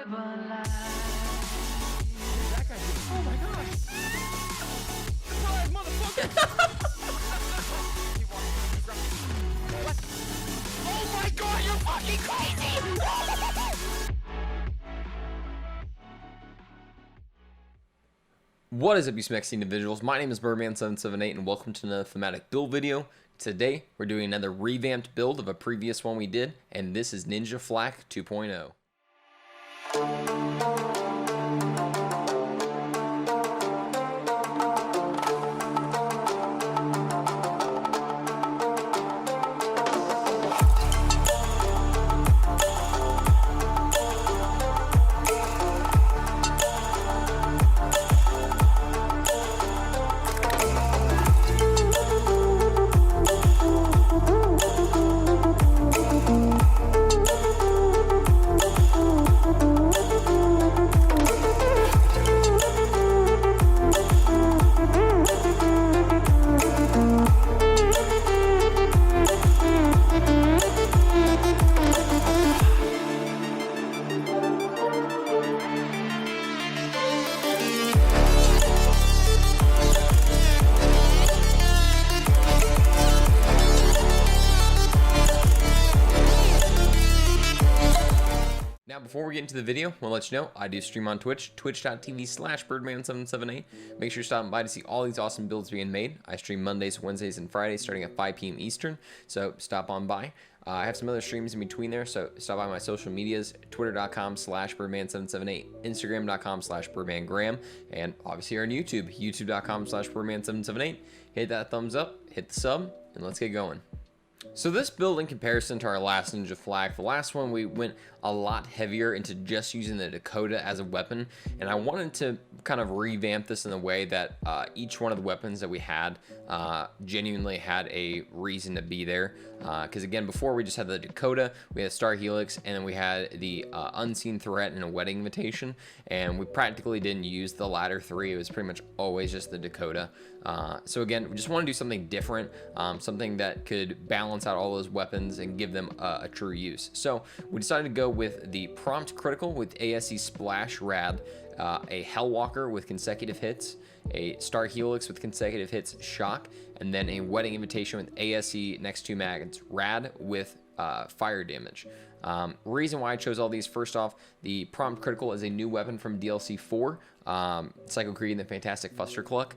That guy did. Oh my gosh! Surprise, motherfucker! What? Oh my god, you're fucking crazy! What is up, you Smack individuals? My name is Birdman778 and welcome to another thematic build video. Today, we're doing another revamped build of a previous one we did, and this is N1Nj4 Fl4K 2.0. Now, before we get into the video, I want to let you know I do stream on Twitch, twitch.tv/birdman778. Make sure you're stopping by to see all these awesome builds being made. I stream Mondays, Wednesdays, and Fridays starting at 5 p.m. Eastern, so stop on by. I have some other streams in between there, so stop by my social medias, twitter.com/birdman778, instagram.com/birdmangram, and obviously here on YouTube, youtube.com/birdman778. Hit that thumbs up, hit the sub, and let's get going. So this build, in comparison to our last N1Nj4 Fl4K, the last one we went a lot heavier into just using the Dakota as a weapon, and I wanted to kind of revamp this in a way that each one of the weapons that we had genuinely had a reason to be there. Because again, before we just had the Dakota, we had Star Helix, and then we had the Unseen Threat and a Wedding Invitation, and we practically didn't use the latter three. It was pretty much always just the Dakota. So again, we just want to do something different, something that could balance out all those weapons and give them a true use. So we decided to go with the Prompt Critical with ASE Splash Rad, a Hellwalker with consecutive hits, a Star Helix with consecutive hits Shock, and then a Wedding Invitation with ASE next two mags Rad with fire damage. Reason why I chose all these: first off, the Prompt Critical is a new weapon from DLC 4, Psycho Creed and the Fantastic Fuster Cluck.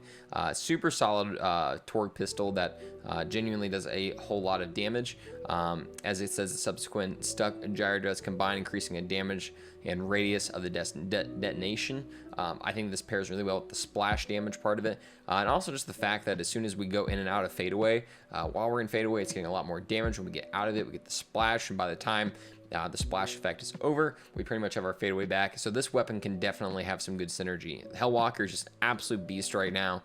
Super solid torque pistol that genuinely does a whole lot of damage. As it says, the subsequent stuck gyro does combine, increasing the damage and radius of the detonation. I think this pairs really well with the splash damage part of it, and also just the fact that as soon as we go in and out of fadeaway, while we're in fadeaway, it's getting a lot more damage. When we get out of it, we get the splash, and by the time the splash effect is over, we pretty much have our fadeaway back. So this weapon can definitely have some good synergy. Hellwalker is just an absolute beast right now.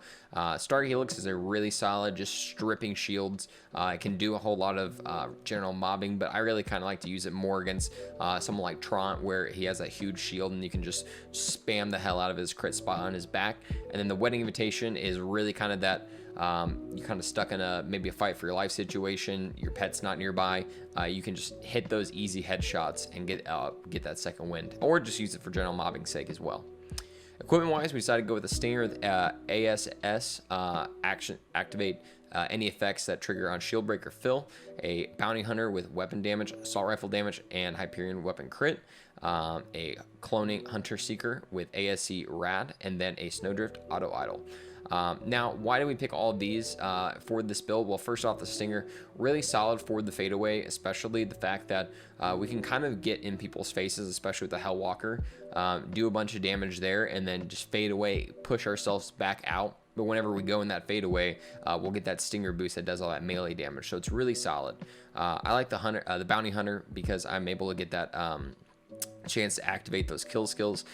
Star Helix is a really solid, just stripping shields. It can do a whole lot of general mobbing, but I really kind of like to use it more against someone like Trant, where he has that huge shield and you can just spam the hell out of his crit spot on his back. And then the Wedding Invitation is really kind of that you're kind of stuck in maybe a fight for your life situation, your pet's not nearby, you can just hit those easy headshots and get that second wind, or just use it for general mobbing sake as well. Equipment wise, we decided to go with a Stinger with ASS activate any effects that trigger on Shield Breaker Fill, a Bounty Hunter with weapon damage, assault rifle damage, and Hyperion weapon crit, a Cloning Hunter Seeker with ASE Rad, and then a Snowdrift Auto Idle. Now, why do we pick all of these for this build? Well, first off, the Stinger, really solid for the fadeaway, especially the fact that we can kind of get in people's faces, especially with the Hellwalker, do a bunch of damage there, and then just fade away, push ourselves back out. But whenever we go in that fadeaway, we'll get that Stinger boost that does all that melee damage. So it's really solid. I like the Bounty Hunter because I'm able to get that chance to activate those kill skills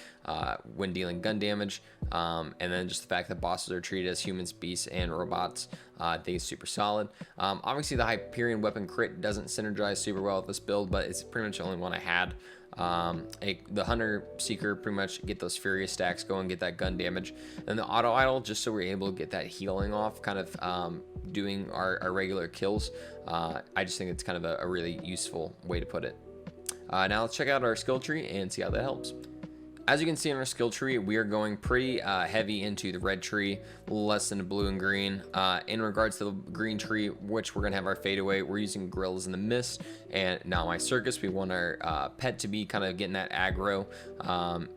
when dealing gun damage, and then just the fact that bosses are treated as humans, beasts, and robots, I think it's super solid. Obviously the Hyperion weapon crit doesn't synergize super well with this build, but it's pretty much the only one I had. The Hunter Seeker, pretty much get those Furious stacks going, get that gun damage, and the Auto Idle just so we're able to get that healing off, kind of doing our regular kills. I just think it's kind of a really useful way to put it. Now let's check out our skill tree and see how that helps. As you can see in our skill tree, we are going pretty heavy into the red tree, less than the blue and green. In regards to the green tree, which we're going to have our fadeaway, we're using Gorillas in the Mist and Now My Circus. We want our pet to be kind of getting that aggro,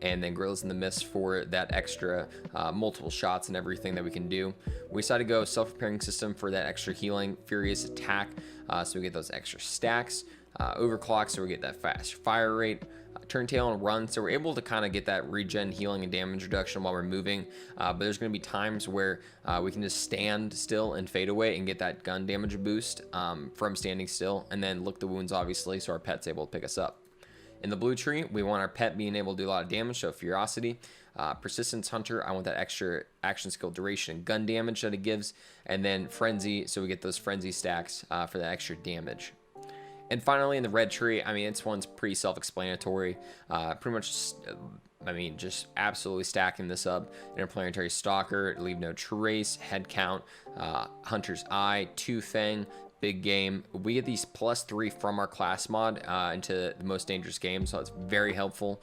and then Gorillas in the Mist for that extra multiple shots and everything that we can do. We decided to go self-repairing system for that extra healing, Furious Attack, so we get those extra stacks. Overclock, so we get that fast fire rate. Turntail and Run, so we're able to kind of get that regen, healing, and damage reduction while we're moving, but there's going to be times where we can just stand still and fade away and get that gun damage boost from standing still, and then lick the wounds, obviously, so our pet's able to pick us up. In the blue tree, we want our pet being able to do a lot of damage, so Ferocity. Persistence Hunter, I want that extra action skill duration and gun damage that it gives, and then Frenzy, so we get those Frenzy stacks for that extra damage. And finally, in the red tree, I mean, this one's pretty self-explanatory. Pretty much, just absolutely stacking this up. Interplanetary Stalker, Leave No Trace, Head Count, Hunter's Eye, Two Fang, Big Game. We get these +3 from our class mod into the most dangerous game, so it's very helpful.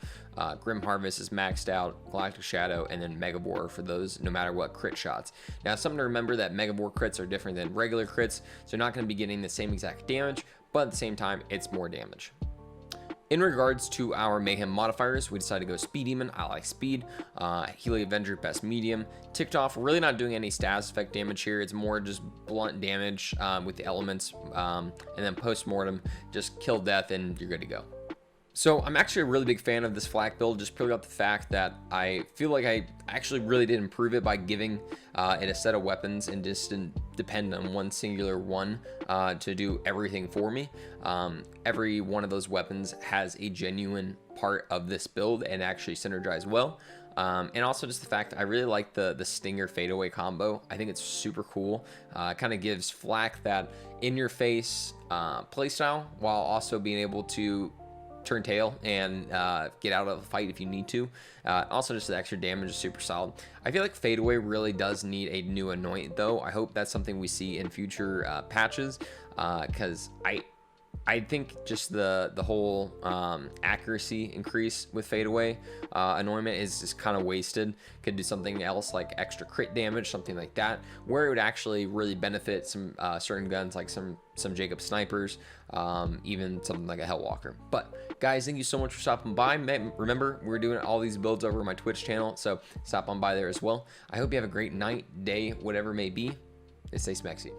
Grim Harvest is maxed out, Galactic Shadow, and then Mega Bore for those no matter what crit shots. Now, something to remember that Mega Bore crits are different than regular crits, so you're not going to be getting the same exact damage, but at the same time, it's more damage. In regards to our Mayhem modifiers, we decided to go Speed Demon, I like speed, Healy Avenger, best medium, Ticked Off, really not doing any status effect damage here, it's more just blunt damage with the elements, and then Postmortem, just kill death and you're good to go. So I'm actually a really big fan of this flak build, just purely off the fact that I feel like I actually really did improve it by giving it a set of weapons and just didn't depend on one singular one to do everything for me. Every one of those weapons has a genuine part of this build and actually synergize well. And also just the fact that I really like the Stinger fadeaway combo. I think it's super cool. It kind of gives flak that in-your-face playstyle while also being able to turn tail and get out of the fight if you need to. Also, just the extra damage is super solid. I feel like fadeaway really does need a new anoint, though. I hope that's something we see in future patches, because I think just the whole accuracy increase with fadeaway anointment is just kind of wasted. Could do something else like extra crit damage, something like that, where it would actually really benefit some certain guns like some Jacob snipers, even something like a Hellwalker. But guys, thank you so much for stopping by. Remember, we're doing all these builds over my Twitch channel, so stop on by there as well. I hope you have a great night, day, whatever it may be, and stay smexy.